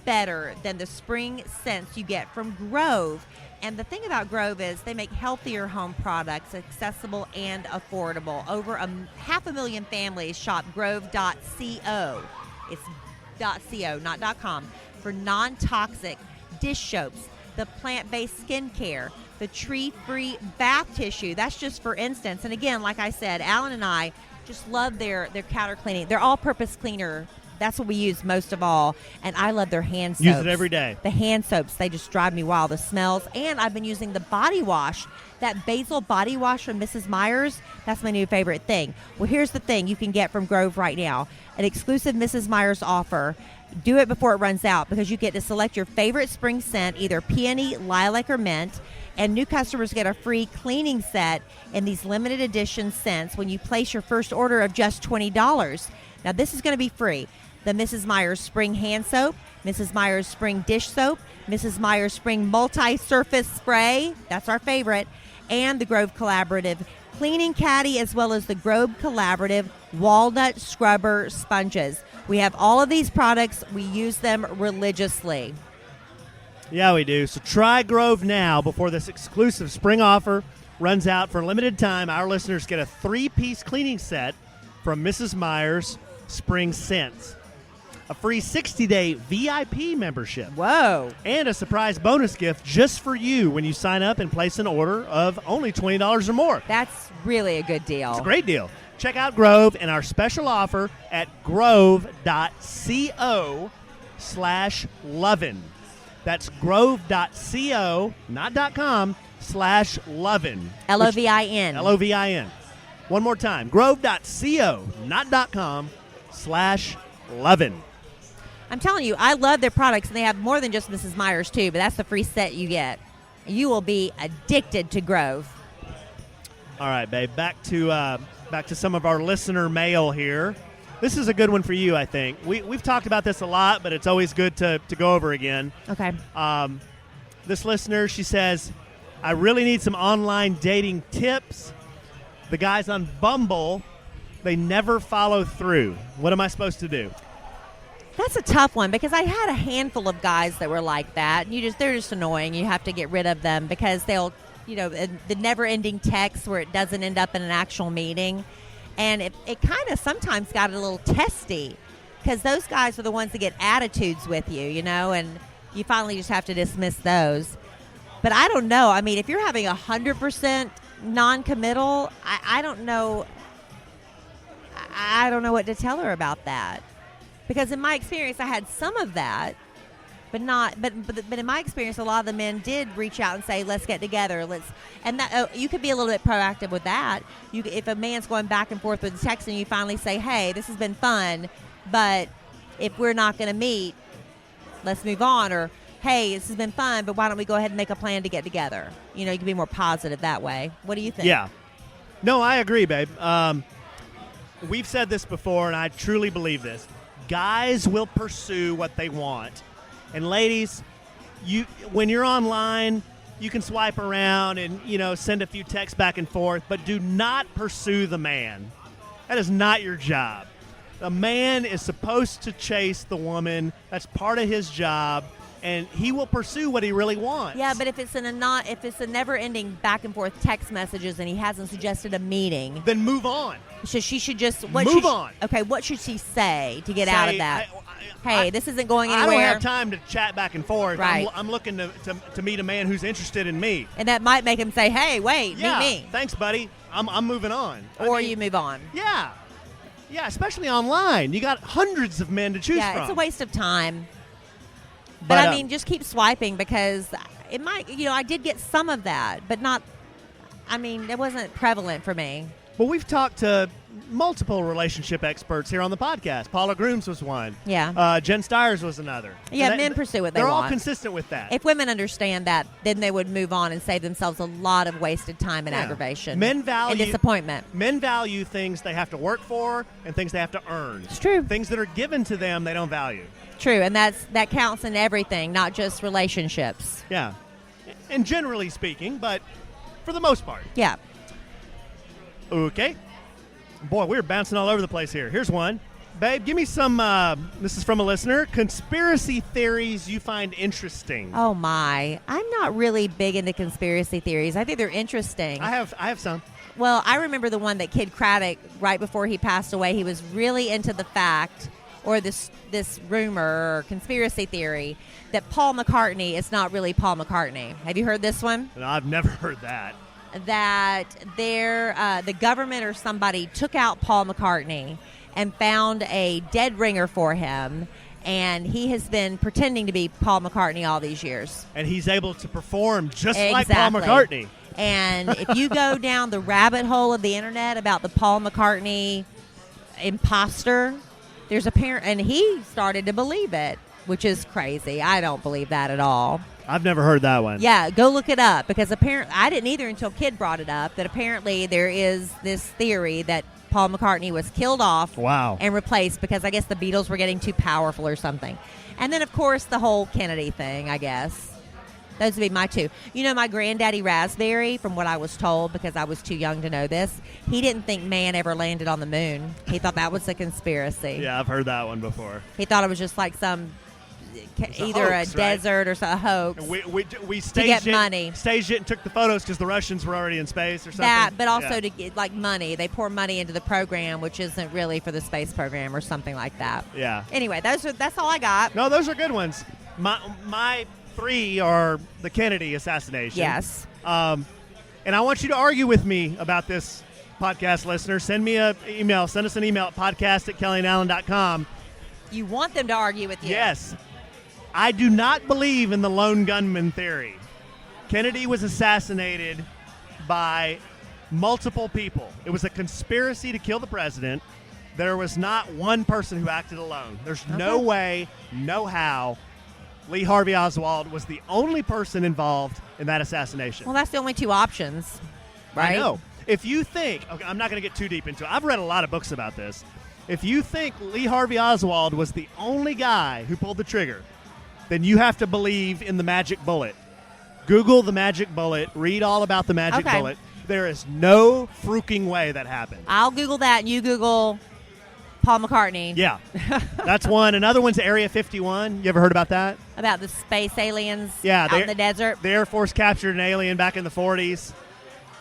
better than the spring scents you get from Grove. And the thing about Grove is they make healthier home products accessible and affordable. Over 500,000 families shop grove.co. It's .co, not .com, for non-toxic dish soaps, the plant-based skincare, the tree-free bath tissue. That's just for instance. And again, like I said, Alan and I just love their counter cleaning. They're all-purpose cleaner. That's what we use most of all. And I love their hand soaps. Use it every day. The hand soaps, they just drive me wild. The smells. And I've been using the body wash. That basil body wash from Mrs. Myers, that's my new favorite thing. Well, here's the thing you can get from Grove right now. An exclusive Mrs. Myers offer. Do it before it runs out because you get to select your favorite spring scent, either peony, lilac, or mint. And new customers get a free cleaning set in these limited edition scents when you place your first order of just $20. Now, this is going to be free. The Mrs. Myers Spring Hand Soap, Mrs. Myers Spring Dish Soap, Mrs. Myers Spring Multi-Surface Spray, that's our favorite, and the Grove Collaborative Cleaning Caddy, as well as the Grove Collaborative Walnut Scrubber Sponges. We have all of these products. We use them religiously. Yeah, we do. So try Grove now before this exclusive spring offer runs out. For a limited time, our listeners get a 3-piece cleaning set from Mrs. Myers Spring Scents, a free 60-day VIP membership. Whoa. And a surprise bonus gift just for you when you sign up and place an order of only $20 or more. That's really a good deal. It's a great deal. Check out Grove and our special offer at grove.co/Lovin. That's grove.co, not .com, /Lovin. Lovin. Lovin. One more time. Grove.co, not .com, /Lovin. I'm telling you, I love their products, and they have more than just Mrs. Myers, too, but that's the free set you get. You will be addicted to Grove. All right, babe. Back to some of our listener mail here. This is a good one for you, I think. We've talked about this a lot, but it's always good to go over again. Okay. This listener, she says, I really need some online dating tips. The guys on Bumble, they never follow through. What am I supposed to do? That's a tough one because I had a handful of guys that were like that. And they're just annoying. You have to get rid of them because they'll, the never-ending text where it doesn't end up in an actual meeting. And it kind of sometimes got a little testy because those guys are the ones that get attitudes with you, and you finally just have to dismiss those. But I don't know. I mean, if you're having 100% non-committal, I don't know. I don't know what to tell her about that. Because in my experience, I had some of that, but in my experience, a lot of the men did reach out and say, "Let's get together." You could be a little bit proactive with that. If a man's going back and forth with the text, and you finally say, "Hey, this has been fun, but if we're not going to meet, let's move on." Or, "Hey, this has been fun, but why don't we go ahead and make a plan to get together?" You can be more positive that way. What do you think? Yeah, no, I agree, babe. We've said this before, and I truly believe this. Guys will pursue what they want. And ladies, when you're online, you can swipe around and, send a few texts back and forth, but do not pursue the man. That is not your job. The man is supposed to chase the woman. That's part of his job, and he will pursue what he really wants. Yeah, but if it's a never-ending back and forth text messages and he hasn't suggested a meeting, then move on. So she should just move on. Okay, what should she say to get out of that? Hey, this isn't going anywhere. I don't have time to chat back and forth. Right. I'm looking to meet a man who's interested in me. And that might make him say, "Hey, wait, meet me." Thanks, buddy. I'm moving on. Or you move on. Yeah. Yeah, especially online. You got hundreds of men to choose from. Yeah, it's a waste of time. But I mean, just keep swiping because it might, I did get some of that, but not, it wasn't prevalent for me. Well, we've talked to multiple relationship experts here on the podcast. Paula Grooms was one. Yeah. Jen Stiers was another. Yeah, men pursue what they want. want. They're all consistent with that. If women understand that, then they would move on and save themselves a lot of wasted time and aggravation. Men value and disappointment. Men value things they have to work for and things they have to earn. It's true. Things that are given to them, they don't value. True, and that counts in everything, not just relationships. Yeah. And generally speaking, but for the most part. Yeah. Okay. Boy, we're bouncing all over the place here. Here's one. Babe, give me some, this is from a listener, conspiracy theories you find interesting. Oh, my. I'm not really big into conspiracy theories. I think they're interesting. I have some. Well, I remember the one that Kid Craddock, right before he passed away, he was really into the fact, or this rumor or conspiracy theory, that Paul McCartney is not really Paul McCartney. Have you heard this one? No, I've never heard that. That the government or somebody took out Paul McCartney and found a dead ringer for him, and he has been pretending to be Paul McCartney all these years. And he's able to perform just exactly. like Paul McCartney. And if you go down the rabbit hole of the internet about the Paul McCartney imposter, there's and he started to believe it, which is crazy. I don't believe that at all. I've never heard that one. Yeah, go look it up, because apparently I didn't either until Kid brought it up, that apparently there is this theory that Paul McCartney was killed off and replaced because I guess the Beatles were getting too powerful or something. And then, of course, the whole Kennedy thing, I guess. Those would be my two. You know, my granddaddy Raspberry, from what I was told, because I was too young to know this, he didn't think man ever landed on the moon. He thought that was a conspiracy. Yeah, I've heard that one before. He thought it was just like some... either a hoax, a desert or a hoax. And we staged to get money. Staged it and took the photos because the Russians were already in space or something. That, but also to get like money. They pour money into the program, which isn't really for the space program or something like that. Yeah. Anyway, that's all I got. No, those are good ones. My three are the Kennedy assassination. Yes. And I want you to argue with me about this, podcast listener. Send us an email at podcast@kellyanallen.com. You want them to argue with you? Yes. I do not believe in the lone gunman theory. Kennedy was assassinated by multiple people. It was a conspiracy to kill the president. There was not one person who acted alone. There's no way, no how. Lee Harvey Oswald was the only person involved in that assassination. Well, that's the only two options, right? I know. If you think, okay, I'm not going to get too deep into it. I've read a lot of books about this. If you think Lee Harvey Oswald was the only guy who pulled the trigger, then you have to believe in the magic bullet. Google the magic bullet. Read all about the magic bullet. There is no freaking way that happened. I'll Google that, and you Google Paul McCartney. Yeah. That's one. Another one's Area 51. You ever heard about that? About the space aliens out in the desert? The Air Force captured an alien back in the 40s.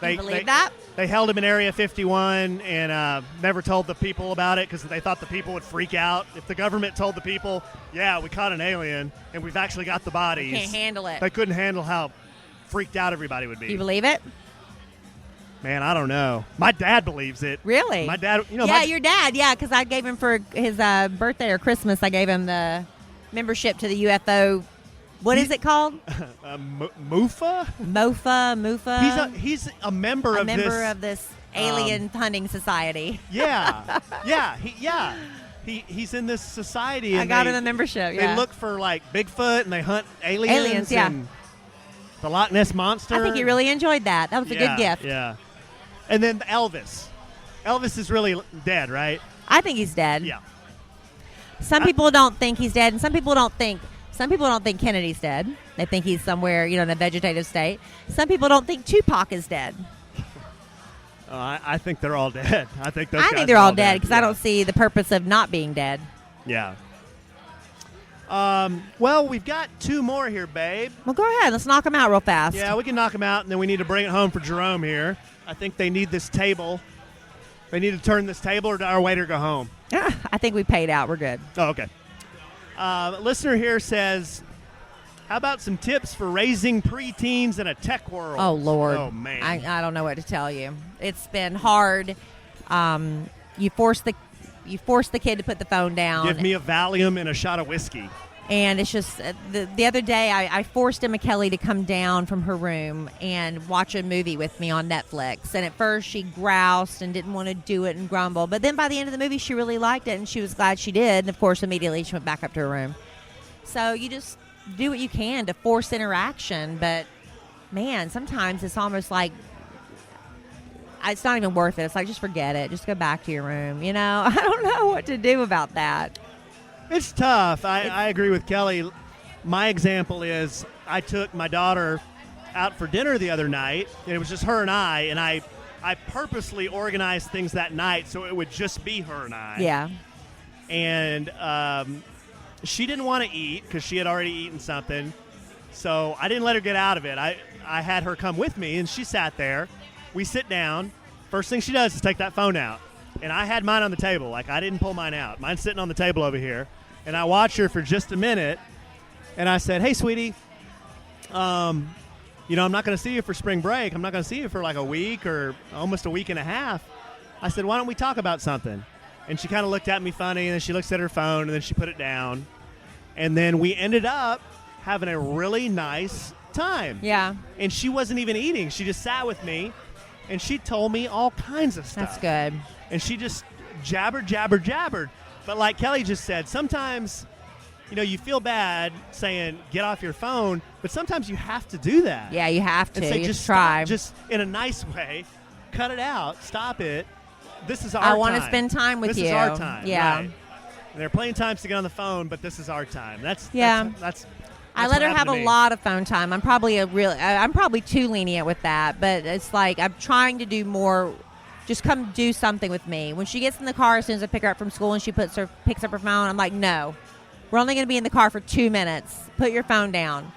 You believe that? They held him in Area 51 and never told the people about it because they thought the people would freak out. If the government told the people, yeah, we caught an alien and we've actually got the bodies. They can't handle it. They couldn't handle how freaked out everybody would be. You believe it? Man, I don't know. My dad believes it. Really? My dad, your dad, because I gave him for his birthday or Christmas, I gave him the membership to the UFO. What is it called? MUFA? MUFA. He's a member of this alien hunting society. Yeah. He's in this society. And I got him a membership. Yeah. They look for like Bigfoot and they hunt aliens. And the Loch Ness Monster. I think he really enjoyed that. That was a good gift. Yeah. And then Elvis. Elvis is really dead, right? I think he's dead. Yeah. Some people don't think he's dead, and some people don't think Kennedy's dead. They think he's somewhere, in a vegetative state. Some people don't think Tupac is dead. I think they're all dead. I think they're all dead because I don't see the purpose of not being dead. Yeah. Well, we've got two more here, babe. Well, go ahead. Let's knock them out real fast. Yeah, we can knock them out, and then we need to bring it home for Jerome here. I think they need this table. They need to turn this table, or our waiter go home. I think we paid out. We're good. Oh, okay. Listener here says, how about some tips for raising preteens in a tech world? Oh, Lord. Oh, man. I don't know what to tell you. It's been hard. You force the kid to put the phone down. Give me a Valium and a shot of whiskey. And it's just the other day I forced Emma Kelly to come down from her room and watch a movie with me on Netflix. And at first she groused and didn't want to do it and grumble. But then by the end of the movie, she really liked it and she was glad she did. And, of course, immediately she went back up to her room. So you just do what you can to force interaction. But, man, sometimes it's almost like it's not even worth it. It's like, just forget it. Just go back to your room. You know, I don't know what to do about that. It's tough. I agree with Kelly. My example is I took my daughter out for dinner the other night, and it was just her and I purposely organized things that night so it would just be her and I. Yeah. And she didn't want to eat because she had already eaten something, so I didn't let her get out of it. I had her come with me, and she sat there. We sit down. First thing she does is take that phone out. And I had mine on the table. Like, I didn't pull mine out. Mine's sitting on the table over here. And I watched her for just a minute. And I said, hey, sweetie, I'm not going to see you for spring break. I'm not going to see you for like a week or almost a week and a half. I said, why don't we talk about something? And she kind of looked at me funny, and then she looks at her phone, and then she put it down. And then we ended up having a really nice time. Yeah. And she wasn't even eating. She just sat with me, and she told me all kinds of stuff. That's good. And she just jabbered. But like Kelly just said, sometimes, you feel bad saying, get off your phone, but sometimes you have to do that. Yeah, you have to. And say, you just try. Stop, just in a nice way, cut it out, stop it. This is our time. I want to spend time with you. This is our time. Yeah. Right. And there are plenty of times to get on the phone, but this is our time. That's I let her have a lot of phone time. I'm probably too lenient with that, but it's like I'm trying to do more. Just come do something with me. When she gets in the car, as soon as I pick her up from school and she picks up her phone, I'm like, no, we're only going to be in the car for 2 minutes. Put your phone down.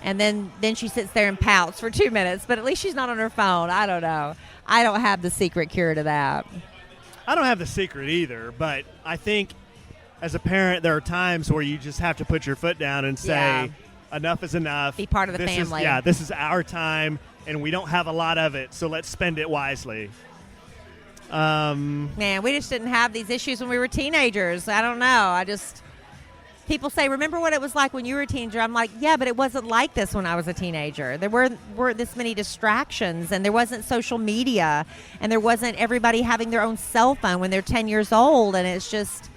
And then she sits there and pouts for 2 minutes, but at least she's not on her phone. I don't know. I don't have the secret cure to that. I don't have the secret either, but I think as a parent, there are times where you just have to put your foot down and say, enough is enough. Be part of the family. This is our time, and we don't have a lot of it, so let's spend it wisely. Man, we just didn't have these issues when we were teenagers. I don't know. People say, remember what it was like when you were a teenager? I'm like, yeah, but it wasn't like this when I was a teenager. There weren't this many distractions, and there wasn't social media, and there wasn't everybody having their own cell phone when they're 10 years old, and it's just,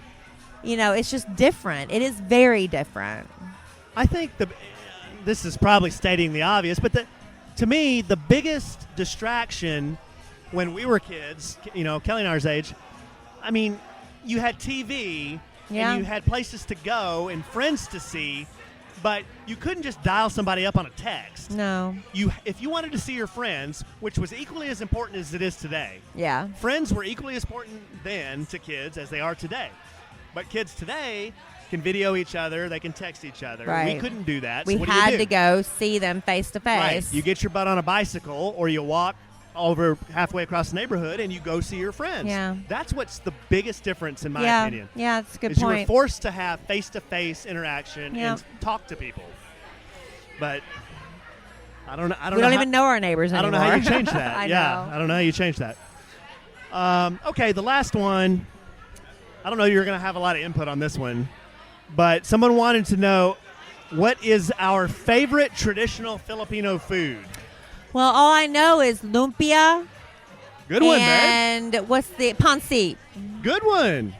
it's just different. It is very different. I think this is probably stating the obvious, but to me, the biggest distraction when we were kids, Kelly and I's age, I mean, you had TV and you had places to go and friends to see, but you couldn't just dial somebody up on a text. No. If you wanted to see your friends, which was equally as important as it is today. Yeah. Friends were equally as important then to kids as they are today. But kids today can video each other, they can text each other. Right. We couldn't do that. We had to go see them face to face. Right. You get your butt on a bicycle or you walk over halfway across the neighborhood and you go see your friends. Yeah. That's what's the biggest difference in my opinion. Yeah, that's a good point. point. You were forced to have face-to-face interaction and talk to people. But I don't know. We don't even know our neighbors anymore. I don't know how you change that. I know. I don't know how you change that. Okay, the last one. I don't know you're going to have a lot of input on this one, but someone wanted to know, what is our favorite traditional Filipino food? Well, all I know is lumpia. Good one, man. And what's the pancit? Good one.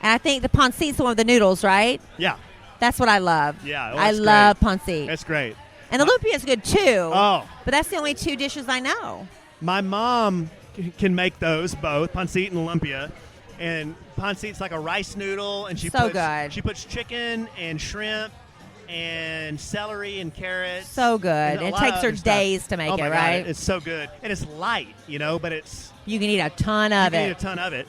And I think the pancit's the one with the noodles, right? Yeah. That's what I love. Yeah, I love pancit. That's great. And the lumpia is good too. Oh. But that's the only two dishes I know. My mom can make those both, pancit and lumpia. And pancit's like a rice noodle, and she puts chicken and shrimp and celery and carrots. So good. And it takes her days to make it, right? God, it's so good. And it's light, but it's... You can eat a ton of it. You can eat a ton of it.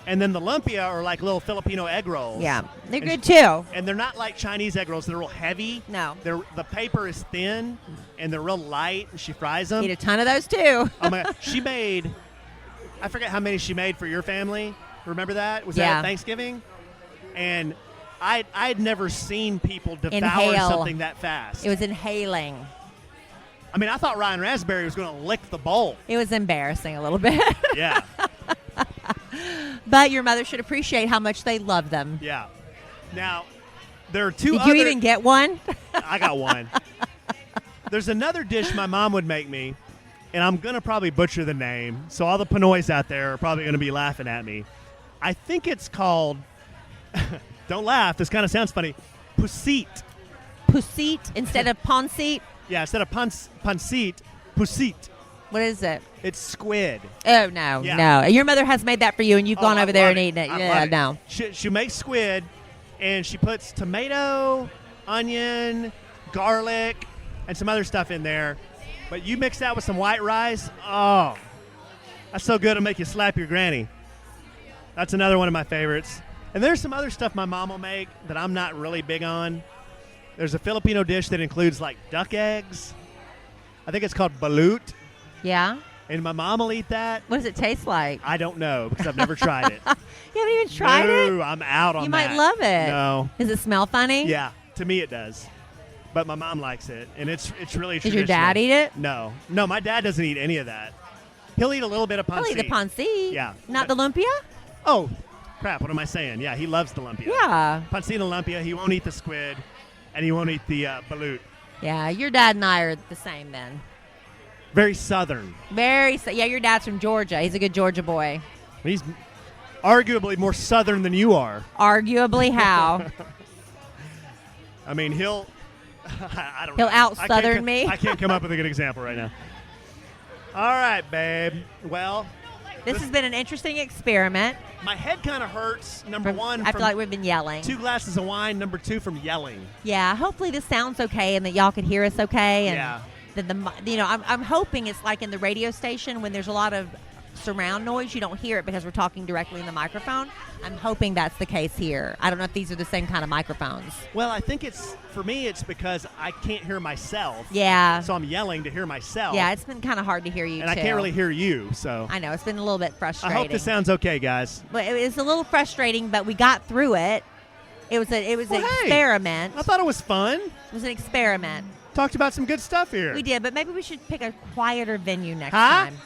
And then the lumpia are like little Filipino egg rolls. Yeah. They're good, too. And they're not like Chinese egg rolls. They're real heavy. No. The paper is thin, and they're real light, and she fries them. Eat a ton of those, too. Oh, my God. She made... I forget how many she made for your family. Remember that? Was that at Thanksgiving? And... I'd never seen people devour something that fast. It was inhaling. I mean, I thought Ryan Raspberry was going to lick the bowl. It was embarrassing a little bit. Yeah. But your mother should appreciate how much they love them. Yeah. Now, There are two Did other. you even get one? I got one. There's another dish my mom would make me, and I'm going to probably butcher the name, so all the Pinoys out there are probably going to be laughing at me. I think it's called, don't laugh, this kind of sounds funny, pusit. Pusit instead of ponceet? Yeah, instead of pancit, pusit. What is it? It's squid. Oh, no, Yeah. no. Your mother has made that for you, and you've gone I over there love and eaten it. I Yeah, love it. no. She makes squid, and she puts tomato, onion, garlic, and some other stuff in there. But you mix that with some white rice. Oh, that's so good it'll make you slap your granny. That's another one of my favorites. And there's some other stuff my mom will make that I'm not really big on. There's a Filipino dish that includes like duck eggs. I think it's called balut. Yeah? And my mom will eat that. What does it taste like? I don't know because I've never tried it. You haven't even tried it? No, I'm out on You that. might love it. No. Does it smell funny? Yeah, to me it does. But my mom likes it, and it's really Does traditional. your dad eat it? No, my dad doesn't eat any of that. He'll eat a little bit of pancit. He'll eat the pancit. Yeah. Not the lumpia? Oh, crap, what am I saying? Yeah, he loves the lumpia. Yeah. Pancit and lumpia, he won't eat the squid, and he won't eat the balut. Yeah, your dad and I are the same then. Very southern. Yeah, your dad's from Georgia. He's a good Georgia boy. He's arguably more southern than you are. Arguably how? I mean, I don't He'll know. out-southern me? I can't come up with a good example right now. All right, babe. Well, This has been an interesting experiment. my head kind of hurts, number one, I feel from like we've been yelling. 2 glasses of wine, number 2 from yelling. Yeah, hopefully this sounds okay and that y'all can hear us okay. And Yeah. that I'm hoping it's like in the radio station when there's a lot of surround noise, you don't hear it because we're talking directly in the microphone. I'm hoping that's the case here. I don't know if these are the same kind of microphones. Well, I think for me, it's because I can't hear myself. Yeah. So I'm yelling to hear myself. Yeah, it's been kind of hard to hear you, and I too. can't really hear you, so. I know, it's been a little bit I frustrating. hope this sounds okay, guys. But it was a little frustrating, but we got through it. It was an Hey, experiment. I thought it was fun. It was an experiment. Talked about some good stuff here. We did, but maybe we should pick a quieter venue next Huh? time.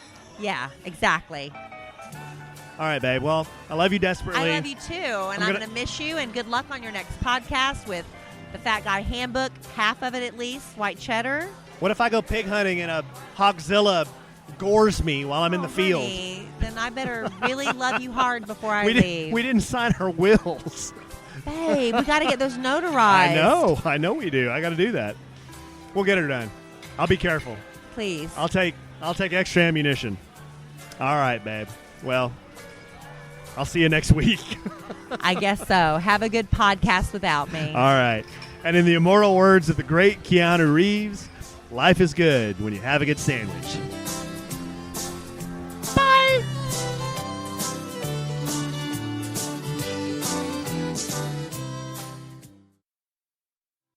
Yeah, exactly. All right, babe. Well, I love you desperately. I love you too, and I'm going to miss you, and good luck on your next podcast with the Fat Guy Handbook, half of it at least, white cheddar. What if I go pig hunting and a hogzilla gores me while I'm in the field? Honey, then I better really love you hard before I We leave. didn't sign our wills. Babe, we got to get those notarized. I know we do. I got to do that. We'll get her done. I'll be careful. Please. I'll take extra ammunition. All right, babe. Well, I'll see you next week. I guess so. Have a good podcast without me. All right. And in the immortal words of the great Keanu Reeves, life is good when you have a good sandwich.